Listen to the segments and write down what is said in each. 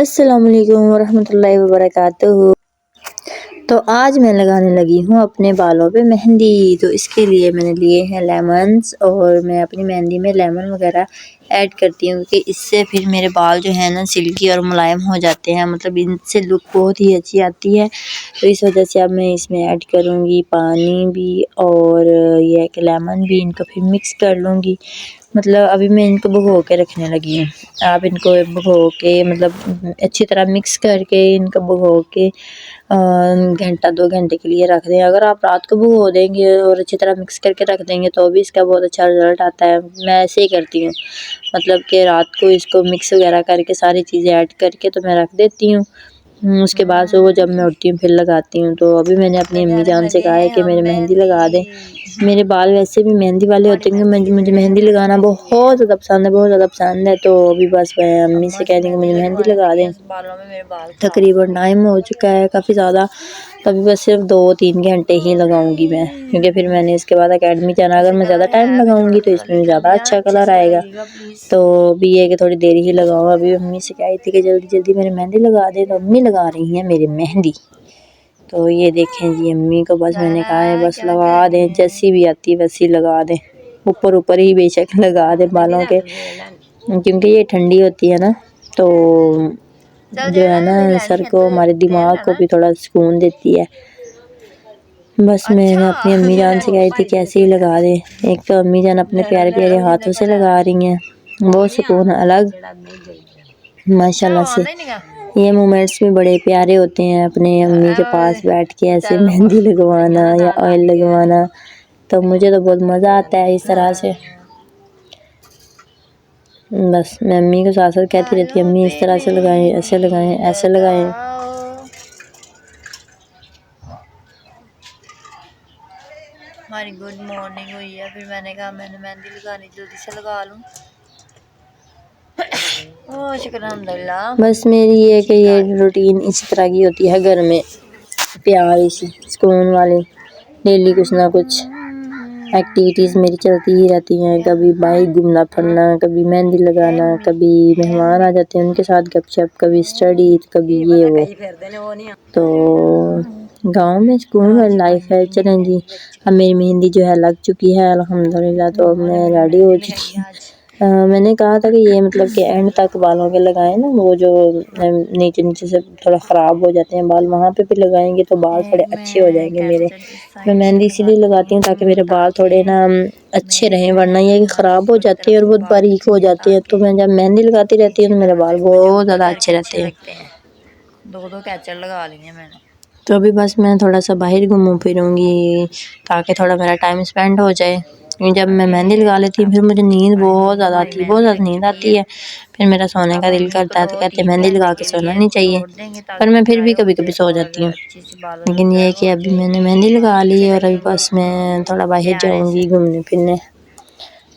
अस्सलाम वालेकुम वरहमतुल्लाहि वबरकातुहू। तो आज मैं लगाने लगी हूँ अपने बालों पे मेहंदी। तो इसके लिए मैंने लिए हैं लेमन्स और मैं अपनी मेहंदी में लेमन वगैरह ऐड करती हूँ क्योंकि इससे फिर मेरे बाल जो है ना सिल्की और मुलायम हो जाते हैं, मतलब इनसे लुक बहुत ही अच्छी आती है। तो इस वजह से अब मैं इसमें ऐड करूँगी पानी भी और ये कि लेमन भी, इनको फिर मिक्स कर लूँगी। मतलब अभी मैं इनको भिगो के रखने लगी हूँ। आप इनको भिगो के मतलब अच्छी तरह मिक्स करके इनको भिगो के घंटा 2 घंटे के लिए रख दें। अगर आप रात को भिगो देंगे और अच्छी तरह मिक्स करके रख देंगे तो भी इसका बहुत अच्छा रिज़ल्ट आता है। मैं ऐसे ही करती हूँ, मतलब कि रात को इसको मिक्स वगैरह करके सारी चीज़ें ऐड करके तो मैं रख देती हूँ। उसके बाद सुबह जब मैं उठती हूँ फिर लगाती हूँ। तो अभी मैंने अपनी अम्मी जान से कहा है कि मेरे मेहंदी लगा दें। मेरे बाल वैसे भी मेहंदी वाले होते हैं, मुझे मेहंदी लगाना बहुत ज़्यादा पसंद है, बहुत ज़्यादा पसंद है। तो अभी बस मैं अम्मी से कह रही हूँ कि मुझे मेहंदी लगा दें। तकरीबन टाइम हो चुका है काफ़ी ज़्यादा, तभी बस सिर्फ 2-3 घंटे ही लगाऊंगी मैं, क्योंकि फिर मैंने इसके बाद अकेडमी जाना। अगर मैं ज़्यादा टाइम लगाऊंगी तो इसमें ज़्यादा अच्छा कलर आएगा। तो अभी ये कि थोड़ी देर ही लगाऊँ। अभी अम्मी से कही थी कि जल्दी जल्दी मेरी मेहंदी लगा दे, तो अम्मी लगा रही हैं मेरी मेहंदी। तो ये देखें जी, अम्मी को बस मैंने कहा है बस लगा दें, जैसी भी आती है वैसी लगा दें, ऊपर ऊपर ही बेशक लगा दें बालों के, क्योंकि ये ठंडी होती है ना, तो जो है ना सर को, हमारे दिमाग को भी थोड़ा सुकून देती है। बस मैंने अपनी अम्मी जान से कही थी कि ऐसे ही लगा दें। एक तो अम्मी जान अपने प्यारे प्यारे हाथों से लगा रही हैं, वो सुकून अलग माशाल्लाह से। ये मोमेंट्स भी बड़े प्यारे होते हैं, अपने अम्मी के पास बैठ के ऐसे मेहंदी लगवाना या ऑयल लगवाना। तो मुझे तो बहुत मज़ा आता है इस तरह से। बस मैं अम्मी को साथ साथ कहती रहती है, अम्मी इस तरह से लगाएं, ऐसे लगाएं, ऐसे लगाएं। हमारी गुड मॉर्निंग हुई है, फिर मैंने कहा मैंने मेहंदी लगानी जल्दी से लगा लूं। ओह शुक्र अल्हम्दुलिल्लाह। बस मेरी ये कि ये रूटीन इसी तरह की होती है घर में, प्यारी सी सुकून वाली। डेली कुछ ना कुछ एक्टिविटीज़ मेरी चलती ही रहती हैं। कभी बाइक घूमना फिरना, कभी मेहंदी लगाना, कभी मेहमान आ जाते हैं उनके साथ गपशप, कभी स्टडी, कभी ये वो। तो गांव में सुकून वाली लाइफ है। चलें जी, अब मेरी मेहंदी जो है लग चुकी है अल्हम्दुलिल्लाह। तो अब मैं रेडी हो चुकी हूँ। मैंने कहा था कि ये मतलब कि एंड तक बालों के लगाएं ना, वो जो नीचे नीचे से थोड़ा ख़राब हो जाते हैं बाल, वहाँ पे भी लगाएंगे तो बाल थोड़े अच्छे हो जाएंगे मेरे। मैं मेहंदी इसीलिए लगाती हूँ ताकि मेरे बाल थोड़े ना अच्छे रहें, वरना ये कि ख़राब हो जाते हैं और बहुत बारीक हो जाते हैं। तो मैं जब मेहंदी लगाती रहती हूँ तो मेरे बाल बहुत ज़्यादा अच्छे रहते हैं। 2 कैचर लगा लिए मैंने। तो अभी बस मैं थोड़ा सा बाहर घूमूँ फिरूँगी ताकि थोड़ा मेरा टाइम स्पेंड हो जाए। जब मैं मेहंदी लगा लेती हूँ फिर मुझे नींद बहुत ज़्यादा आती है, बहुत ज़्यादा नींद आती है। फिर मेरा सोने का दिल करता है, तो कहते हैं मेहंदी लगा के सोना नहीं चाहिए, पर मैं फिर भी कभी कभी सो जाती हूँ। लेकिन ये है कि अभी मैंने मेहंदी लगा ली है और अभी बस मैं थोड़ा बाहर जाऊँगी घूमने फिरने,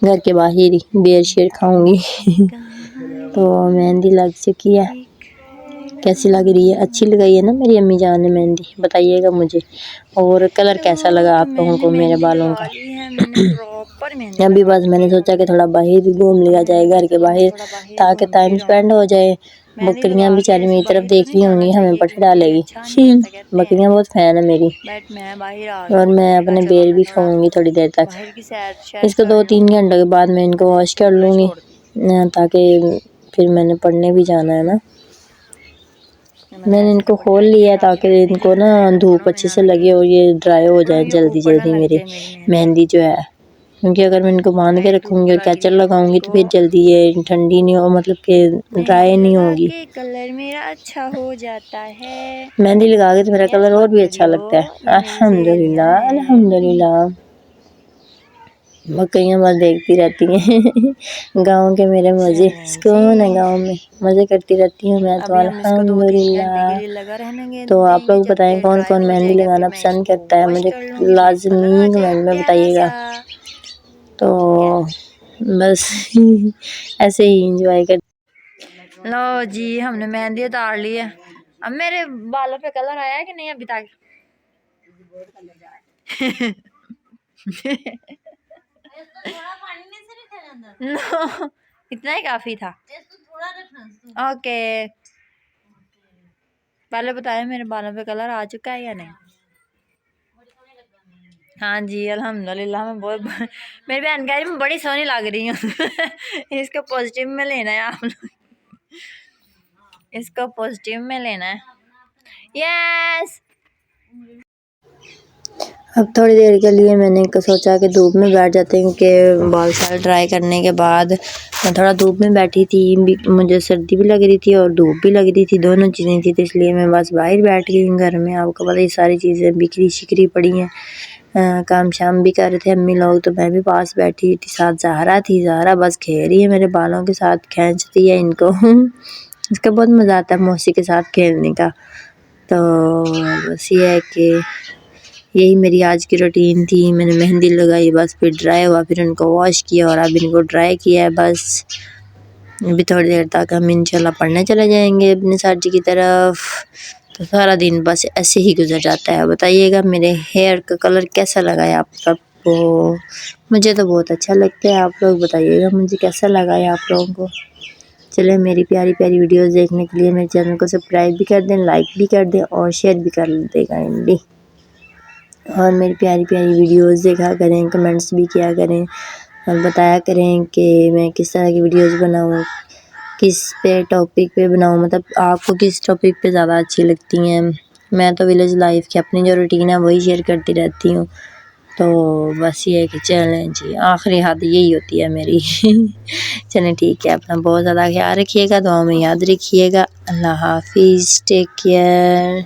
घर के बाहर ही बेर शेर खाऊँगी। तो मेहंदी लग चुकी है। कैसी लग रही है? अच्छी लगाई है ना मेरी अम्मी जान ने मेहंदी? बताइएगा मुझे। और कलर कैसा लगा आप लोगों को मेरे बालों का? अभी बस मैंने सोचा कि थोड़ा बाहर घूम लिया जाए, घर के बाहर, ताकि टाइम स्पेंड हो जाए। बकरियां बेचारी मेरी तरफ देख रही होंगी, हमें पट डालेगी। बकरियां बहुत फैन है मेरी। और मैं अपने बेर भी खाऊंगी थोड़ी देर तक। इसको 2-3 घंटे के बाद मैं इनको वॉश कर लूँगी, ताकि फिर मैंने पढ़ने भी जाना है ना। मैंने इनको खोल लिया है ताकि इनको ना धूप अच्छे से लगे और ये ड्राई हो जाए जल्दी जल्दी मेरी मेहंदी जो है। क्योंकि अगर मैं इनको बांध के रखूँगी और कैचर लगाऊंगी तो फिर जल्दी ये ठंडी नहीं हो, मतलब कि ड्राई नहीं होगी। कलर मेरा अच्छा हो जाता है। मेहंदी लगा के तो मेरा कलर और भी अच्छा लगता है। अल्हम्दुलिल्लाह अल्हम्दुलिल्लाह। बकरियाँ बस देखती रहती हैं। गाँव के मेरे मज़े, सुकून है गाँव में, मज़े करती रहती हूँ मैं तो अल्हम्दुलिल्लाह। तो आप लोग बताएं कौन कौन मेहंदी लगाना पसंद करता है, मुझे लाजमी कमेंट में बताइएगा। तो बस ऐसे ही इंजॉय कर। लो जी, हमने मेहंदी उतार ली है। अब मेरे बालों पे कलर आया है कि नहीं अभी तक? नो, इतना ही काफी था। ओके पहले बताएं मेरे बालों पे कलर आ चुका है या नहीं? हाँ जी अल्हम्दुलिल्लाह मैं बहुत मेरी बहन कह रही मैं बड़ी सोहनी लग रही हूँ इसको पॉजिटिव में लेना है आप लोग, इसको पॉजिटिव में लेना है। यस अब थोड़ी देर के लिए मैंने सोचा कि धूप में बैठ जाते हैं कि बाल साल ड्राई करने के बाद मैं थोड़ा धूप में बैठी थी, मुझे सर्दी भी लग रही थी और धूप भी लग रही थी, दोनों चीज़ें थी, तो इसलिए मैं बस बाहर बैठ गई हूँ। घर में आपको पता ये सारी चीज़ें बिखरी शिकरी पड़ी हैं। काम शाम भी कर रहे थे अम्मी लोग, तो मैं भी पास बैठी थी, साथ ज़हरा थी। ज़हरा बस खेल रही है मेरे बालों के साथ, खींचती है इनको इसका बहुत मज़ा आता है मौसी के साथ खेलने का। तो बस ये है कि यही मेरी आज की रूटीन थी। मैंने मेहंदी लगाई, बस फिर ड्राई हुआ, फिर उनको वॉश किया और अब इनको ड्राई किया है। बस अभी थोड़ी देर तक हम इंशाल्लाह पढ़ने चले जाएंगे अपने सर जी की तरफ। तो सारा दिन बस ऐसे ही गुजर जाता है। बताइएगा मेरे हेयर का कलर कैसा लगा है आप सबको? मुझे तो बहुत अच्छा लगता है, आप लोग बताइएगा मुझे कैसा लगा है आप लोगों को। चले मेरी प्यारी प्यारी वीडियोस देखने के लिए मेरे चैनल को सब्सक्राइब भी कर दें, लाइक भी कर दें और शेयर भी कर दें काइंडली। और मेरी प्यारी प्यारी वीडियोस देखा करें, कमेंट्स भी किया करें और बताया करें कि मैं किस तरह की वीडियोस बनाऊँ, किस पे टॉपिक पे बनाऊँ, मतलब आपको किस टॉपिक पे ज़्यादा अच्छी लगती हैं। मैं तो विलेज लाइफ की अपनी जो रूटीन है वही शेयर करती रहती हूँ। तो बस ये है कि चलें जी, आखिरी हद यही होती है मेरी चलें ठीक है, अपना बहुत ज़्यादा ख्याल रखिएगा, दुआ में याद रखिएगा। अल्लाह हाफिज़, टेक केयर।